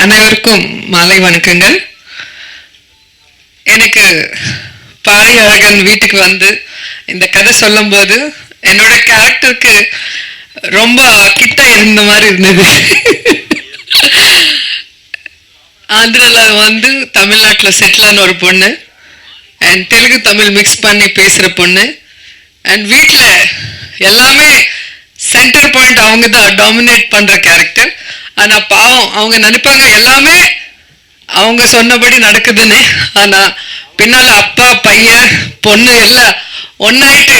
அனைவருக்கும் மாலை வணக்கங்கள். எனக்கு பாரி அழகன் வீட்டுக்கு வந்து இந்த கதை சொல்லும் போது என்னோட கேரக்டருக்கு ரொம்ப கிட்ட இருந்த மாதிரி இருந்தது. ஆந்திரால வந்து தமிழ்நாட்டில் செட்டிலான ஒரு பொண்ணு அண்ட் தெலுங்கு தமிழ் மிக்ஸ் பண்ணி பேசுகிற பொண்ணு அண்ட் வீட்டில் எல்லாமே சென்டர் பாயிண்ட் அவங்க தான் டாமினேட் பண்ணுற கேரக்டர். ஆனால் பாவம் அவங்க நினைப்பாங்க எல்லாமே அவங்க சொன்னபடி நடக்குதுன்னு. ஆனால் பின்னால் அப்பா பையன் பொண்ணு எல்லாம் ஒன்னாயிட்டு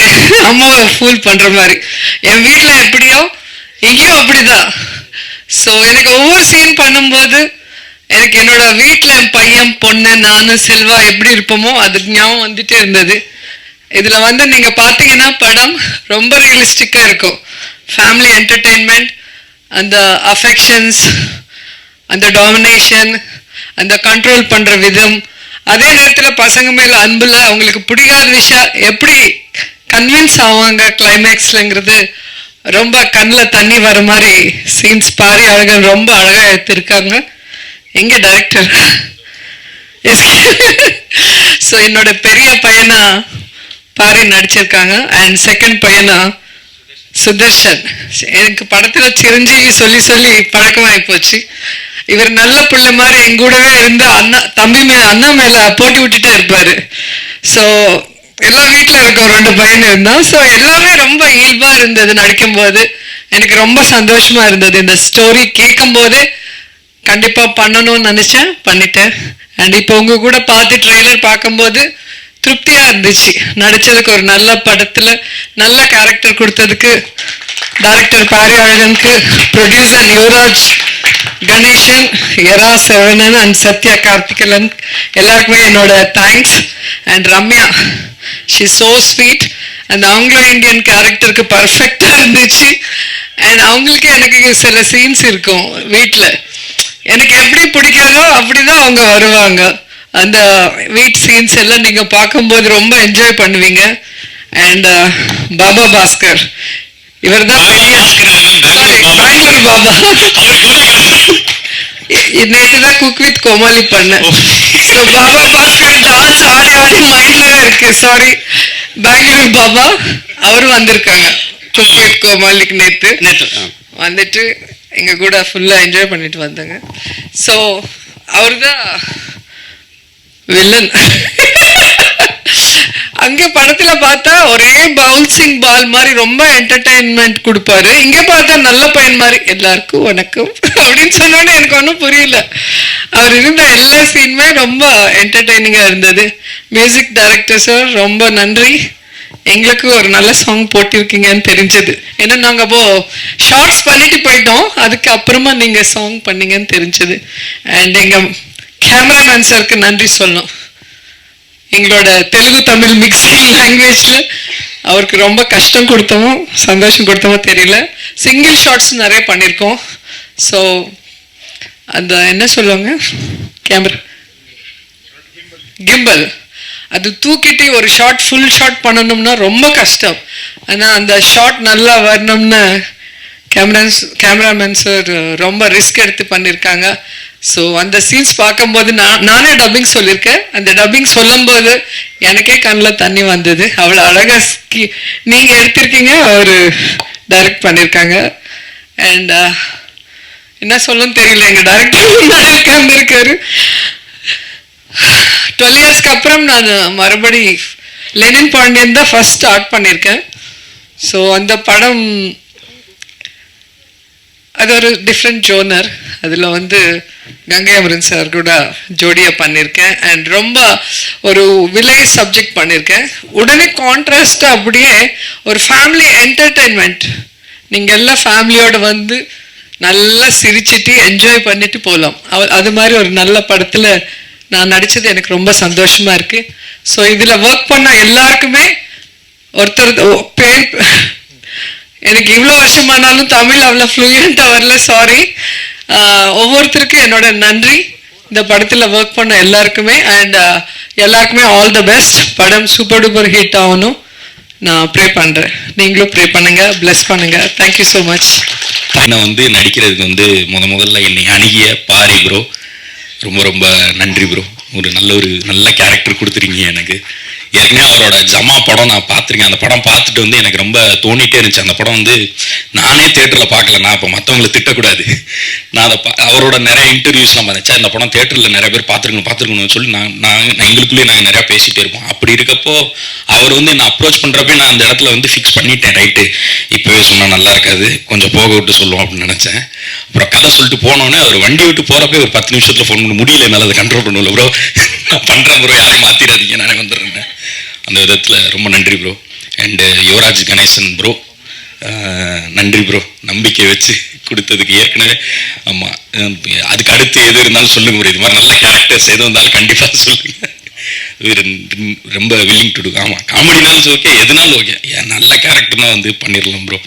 அம்மாவை ஃபூல் பண்ணுற மாதிரி. என் வீட்டில் எப்படியோ இங்கேயும் அப்படிதான். ஸோ எனக்கு ஒவ்வொரு சீன் பண்ணும்போது எனக்கு என்னோட வீட்டில் என் பையன் பொண்ணு நானு செல்வா எப்படி இருப்போமோ அது ஞாபகம் வந்துட்டே இருந்தது. இதில் வந்து நீங்கள் பார்த்தீங்கன்னா படம் ரொம்ப ரியலிஸ்டிக்காக இருக்கும். ஃபேமிலி என்டர்டெயின்மெண்ட், அந்த அஃபெக்ஷன்ஸ், அந்த டாமினேஷன், அந்த கண்ட்ரோல் பண்ணுற விதம், அதே நேரத்தில் பசங்க மேலே அன்பில் அவங்களுக்கு பிடிக்காத விஷயம் எப்படி கன்வின்ஸ் ஆவாங்க கிளைமேக்ஸ்லங்கிறது ரொம்ப கண்ணில் தண்ணி வர மாதிரி சீன்ஸ் பாரி அழகன் ரொம்ப அழகாக எடுத்திருக்காங்க. எங்கே டைரக்டர்? ஸோ என்னோட பெரிய பையனா பாரி நடிச்சிருக்காங்க அண்ட் செகண்ட் பையனா சுதர்ஷன். எனக்கு படத்தில் சிரஞ்சீவி சொல்லி சொல்லி பழக்கமாகி போச்சு. இவர் நல்ல பிள்ளை மாதிரி எங்க கூடவே இருந்து அண்ணா தம்பி மேல அண்ணா மேல போட்டி விட்டுட்டே இருப்பாரு. ஸோ எல்லா வீட்டில் இருக்கும் 2 பையன் இருந்தான். ஸோ எல்லாமே ரொம்ப இயல்பா இருந்தது. நடிக்கும் போது எனக்கு ரொம்ப சந்தோஷமா இருந்தது. இந்த ஸ்டோரி கேட்கும் போதே கண்டிப்பா பண்ணணும்னு நினைச்சேன், பண்ணிட்டேன். அண்ட் இப்போ உங்க கூட பார்த்து ட்ரெய்லர் பார்க்கும்போது திருப்தியா இருந்துச்சு. நடிச்சதுக்கு ஒரு நல்ல படத்துல நல்ல கேரக்டர் கொடுத்ததுக்கு டைரக்டர் பாரி அழகனுக்கு, ப்ரொடியூசர் யுவராஜ் கணேசன், எரா செவனன் அண்ட் சத்யா கார்த்திகலன் எல்லாருக்குமே என்னோட thanks. And Ramya, she so sweet. அந்த ஆங்கிலோ இந்தியன் கேரக்டருக்கு பர்ஃபெக்டா இருந்துச்சு. அண்ட் அவங்களுக்கு எனக்கு சில சீன்ஸ் இருக்கும் வீட்டில் எனக்கு எப்படி பிடிக்காதோ அப்படிதான் அவங்க வருவாங்க. அந்த வீட் சீன்ஸ் எல்லாம் நீங்க பார்க்கும்போது ரொம்ப என்ஜாய் பண்ணுவீங்க. அண்ட் பாபா பாஸ்கர், இவர் தான் பெங்களூர் பாபா. நேற்று தான் குக் வித் கோமாளி பண்ணேன். ஸோ பாபா பாஸ்கர் டான்ஸ் ஆடி ஆடி மைண்ட்ல இருக்கு. சாரி, பெங்களூர் பாபா அவரும் வந்திருக்காங்க குக் வித் கோமாளிக்கு. நேற்று வந்துட்டு எங்க கூட ஃபுல்லா என்ஜாய் பண்ணிட்டு வந்தாங்க. ஸோ அவர் தான் வில்லன். அங்க படத்துல பார்த்தா ஒரே பவுன்சிங் பால் மாதிரி ரொம்ப என்டர்டைன்மெண்ட் கொடுப்பாரு. இங்க பார்த்தா நல்ல பையன் மாதிரி எல்லாருக்கும் வணக்கம் அப்படின்னு சொன்னோன்னே எனக்கு ஒன்றும் புரியல. அவர் இருந்த எல்லா சீனுமே ரொம்ப என்டர்டைனிங்கா இருந்தது. மியூசிக் டைரக்டர் சார் ரொம்ப நன்றி. எங்களுக்கு ஒரு நல்ல சாங் போட்டிருக்கீங்கன்னு தெரிஞ்சது. ஏன்னா நாங்கள் அப்போ ஷார்ட்ஸ் பண்ணிட்டு போயிட்டோம், அதுக்கு அப்புறமா நீங்க சாங் பண்ணீங்கன்னு தெரிஞ்சது. அண்ட் எங்க கேமராமேன் சாருக்கு நன்றி சொல்லணும். எங்களோட தெலுங்கு தமிழ் மிக்சிங் லாங்குவேஜ்ல அவருக்கு ரொம்ப கஷ்டம் கொடுத்தோமோ சந்தோஷம் கொடுத்தோமோ தெரியல. சிங்கிள் ஷார்ட்ஸ் நிறைய பண்ணியிருக்கோம். ஸோ அந்த என்ன சொல்லுவாங்க, கேமரா கிம்பல், அது தூக்கிட்டு ஒரு ஷார்ட் ஃபுல் ஷாட் பண்ணணும்னா ரொம்ப கஷ்டம். ஆனால் அந்த ஷார்ட் நல்லா வரணும்னு கேமராமேன் சார் ரொம்ப ரிஸ்க் எடுத்து பண்ணியிருக்காங்க. ஸோ அந்த சீன்ஸ் பார்க்கும்போது நானே டப்பிங் சொல்லியிருக்கேன். அந்த டப்பிங் சொல்லும்போது எனக்கே கண்ணில் தண்ணி வந்தது. அவ்வளோ அழகாக நீங்கள் எடுத்திருக்கீங்க, அவர் டைரக்ட் பண்ணியிருக்காங்க. அண்ட் என்ன சொல்லணும்னு தெரியல, எங்கள் டைரக்டர் உட்கார்ந்துருக்காரு. 12 இயர்ஸ்க்கு அப்புறம் நான் மறுபடி லெனின் பாண்டியன் தான் ஃபர்ஸ்ட் ஸ்டார்ட் பண்ணியிருக்கேன். ஸோ அந்த படம் அது ஒரு டிஃப்ரெண்ட் ஜோனர். அதில் வந்து கங்கை அமரன் சார் கூட ஜோடியாக பண்ணியிருக்கேன். அண்ட் ரொம்ப ஒரு வில்லேஜ் சப்ஜெக்ட் பண்ணியிருக்கேன். உடனே கான்ட்ராஸ்டாக அப்படியே ஒரு ஃபேமிலி என்டர்டெயின்மெண்ட். நீங்கள் எல்லாம் ஃபேமிலியோடு வந்து நல்லா சிரிச்சிட்டு என்ஜாய் பண்ணிட்டு போகலாம். அது மாதிரி ஒரு நல்ல படத்தில் நான் நடித்தது எனக்கு ரொம்ப சந்தோஷமா இருக்கு. ஸோ இதில் ஒர்க் பண்ண எல்லாருக்குமே ஒருத்தர் பேர் எனக்கு இவ்வளோ வருஷமானாலும் தமிழ் அவ்வளோ ஃப்ளூயண்ட்டாக வரல, சாரி. ஒவ்வொருத்தருக்கும் என்னோட நன்றி. இந்த படத்தில் ஒர்க் பண்ண எல்லாருக்குமே அண்ட் எல்லாருக்குமே ஆல் த பெஸ்ட். படம் சூப்பர் டூப்பர் ஹிட் ஆகணும் நான் ப்ரே பண்ணுறேன். நீங்களும் ப்ரே பண்ணுங்க, பிளஸ் பண்ணுங்க. Thank you so much. என்னை வந்து நடிக்கிறதுக்கு வந்து முதல்ல என்னை அணுகிய பாரி ப்ரோ, ரொம்ப ரொம்ப நன்றி ப்ரோ. ஒரு நல்ல கேரக்டர் கொடுத்துருக்கீங்க எனக்கு. ஏற்கனவே அவரோட ஜமா படம் நான் பார்த்துருக்கேன். அந்த படம் பார்த்துட்டு வந்து எனக்கு ரொம்ப தோணிட்டே இருந்துச்சு. அந்த படம் வந்து நானே தேட்டரில் பார்க்கல, நான் இப்போ மற்றவங்களை திட்டக்கூடாது, நான் அதை அவரோட நிறைய இன்டர்வியூஸ்லாம் பார்த்தேன். இந்த படம் தேட்டரில் நிறைய பேர் பார்த்துருக்கணும்னு சொல்லி நான் எங்களுக்குள்ளேயே நாங்கள் நிறையா பேசிகிட்டே இருப்போம். அப்படி இருக்கப்போ அவர் வந்து என்னை அப்ரோச் பண்ணுறப்ப நான் அந்த இடத்துல வந்து ஃபிக்ஸ் பண்ணிட்டேன், ரைட்டு இப்போவே சொன்னால் நல்லா இருக்காது, கொஞ்சம் போக விட்டு சொல்லுவோம் அப்படின்னு நினச்சேன். அப்புறம் கதை சொல்லிட்டு போனோன்னே அவர் வண்டி விட்டு போகிறப்ப ஒரு 10 நிமிஷத்தில் ஃபோன் பண்ண முடியல, என்னால் அதை கண்ட்ரோல் பண்ணல ப்ரோ, நான் பண்ணுறேன் ப்ரோ, யாரும் மாற்றிடாதீங்க, நானே வந்துடுறேன். அந்த விதத்தில் ரொம்ப நன்றி bro. And Yuvaraj Ganesan bro, நன்றி ப்ரோ, நம்பிக்கை வச்சு கொடுத்ததுக்கு. ஏற்கனவே ஆமாம், அதுக்கு அடுத்து எது இருந்தாலும் சொல்லுங்க ப்ரோ, இது மாதிரி நல்ல கேரக்டர்ஸ் எது வந்தாலும் கண்டிப்பாக சொல்லுங்கள். ரொம்ப வில்லிங் டு டூ. ஆமாம், காமெடினாலும் ஓகே, எதுனாலும் ஓகே, ஏன் நல்ல கேரக்டர்னா வந்து பண்ணிடலாம் ப்ரோ.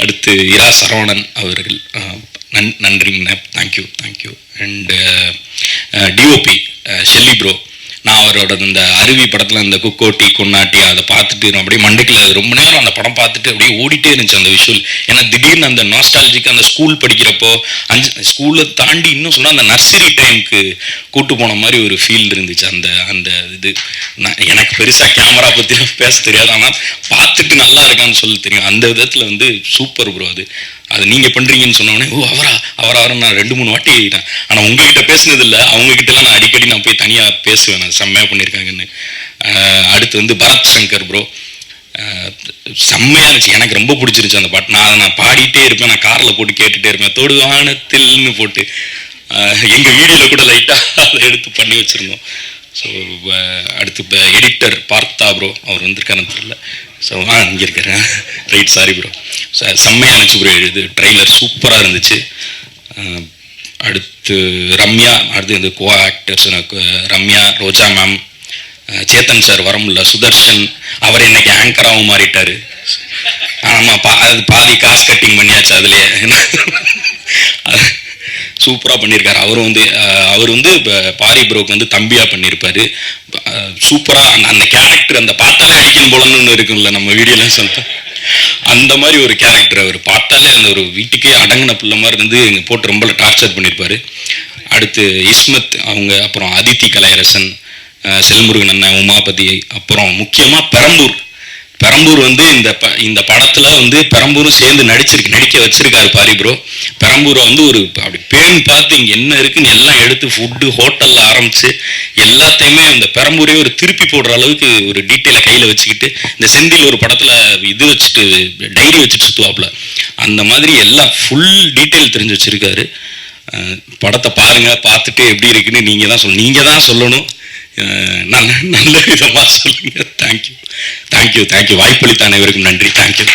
அடுத்து இரா சரவணன் அவர்கள், நன்றிங்கண்ணா, thank you. And DOP Shelley bro, நான் அவரோட இந்த அருவி படத்தில் இந்த குக்கோட்டி கொன்னாட்டி அதை பார்த்துட்டு அப்படியே மண்டைக்குள்ள ரொம்ப நேரம் அந்த படம் பார்த்துட்டு அப்படியே ஓடிட்டே இருந்துச்சு அந்த விஷுவல். ஏன்னா திடீர்னு அந்த நாஸ்டாலஜிக்கு அந்த ஸ்கூல் படிக்கிறப்போ ஸ்கூலை தாண்டி இன்னும் சொன்னால் அந்த நர்சரி டைமுக்கு கூட்டு போன மாதிரி ஒரு ஃபீல் இருந்துச்சு. அந்த இது எனக்கு பெருசாக கேமரா பற்றி பேச தெரியாது, ஆனால் பார்த்துட்டு நல்லா இருக்கான்னு சொல்ல தெரியும். அந்த விதத்தில் வந்து சூப்பர் ப்ரோ. அது நீங்கள் பண்ணுறீங்கன்னு சொன்னோடனே ஓ அவரை நான் 2-3 வாட்டி ஆகிட்டேன். ஆனால் உங்ககிட்ட பேசினதில்லை, அவங்ககிட்டலாம் நான் அடிக்கடி நான் போய் தனியாக பேசுவேன், நான் செம்மையாக பண்ணியிருக்காங்கன்னு. அடுத்து வந்து பரத் சங்கர் ப்ரோ, செம்மையாக இருந்துச்சு, எனக்கு ரொம்ப பிடிச்சிருச்சு அந்த பாட்டு. நான் பாடிட்டே இருப்பேன், நான் காரில் போட்டு கேட்டுகிட்டே இருப்பேன், தொடு வானத்தில்னு போட்டு. எங்கள் வீடியோவில் கூட லைட்டாக அதை எடுத்து பண்ணி வச்சுருந்தோம். ஸோ அடுத்து இப்போ எடிட்டர் பார்த்தா ப்ரோ, அவர் வந்திருக்காருன்னு தெரியல. ஸோ இங்கே இருக்கிறேன், ரைட், சாரி ப்ரோ. செம்மையாக இருந்துச்சு ப்ரோ, இது ட்ரெய்லர் சூப்பராக இருந்துச்சு. அடுத்து ரம்யா, அடுத்து இந்த கோ ஆக்டர்ஸ் ரம்யா, ரோஜா மேம், சேத்தன் சார் வர முடியல, சுதர்ஷன் அவர் இன்னைக்கு ஆங்கராகவும் மாறிட்டார். ஆமாம், அது பாதி காசு கட்டிங் பண்ணியாச்சு அதுலேயே, சூப்பராக பண்ணியிருக்காரு. அவர் வந்து பாரி ப்ரோக்கு வந்து தம்பியாக பண்ணியிருப்பார். சூப்பராக அந்த கேரக்டர், அந்த பார்த்தாலே அடிக்கணும் போலன்னு ஒன்று இருக்குல்ல நம்ம வீடியோலாம் சொல்லிட்டேன், அந்த மாதிரி ஒரு கேரக்டர். அவர் பார்த்தாலே அந்த ஒரு வீட்டுக்கே அடங்கின பிள்ளை மாதிரி இருந்து போட்டு ரொம்ப டார்ச்சர் பண்ணியிருப்பார். அடுத்து இஸ்மத் அவங்க, அப்புறம் அதித்தி கலையரசன், செல்முருகன் அண்ணன், உமாபதி, அப்புறம் முக்கியமாக பெரம்பூர் வந்து இந்த படத்தில் வந்து பெரம்பூரும் சேர்ந்து நடிக்க வச்சிருக்காரு பாரி ப்ரோ. பெரம்பூரை வந்து ஒரு அப்படி பேன் பார்த்து இங்கே என்ன இருக்குன்னு எல்லாம் எடுத்து ஃபுட்டு ஹோட்டலில் ஆரம்பித்து எல்லாத்தையுமே இந்த பெரம்பூரே ஒரு திருப்பி போடுற அளவுக்கு ஒரு டீட்டெயிலை கையில் வச்சுக்கிட்டு, இந்த செந்தில் ஒரு படத்தில் இது வச்சுட்டு டைரி வச்சுட்டு சுற்றுவாப்புல, அந்த மாதிரி எல்லாம் ஃபுல் டீட்டெயில் தெரிஞ்சு வச்சுருக்காரு. படத்தை பாருங்கள், பார்த்துட்டு எப்படி இருக்குன்னு நீங்கள் தான் சொல்லணும், நல்ல விதமாக சொல்லுங்கள். தேங்க்யூ. வாய்ப்பளித்த அனைவருக்கும் நன்றி. தேங்க்யூ.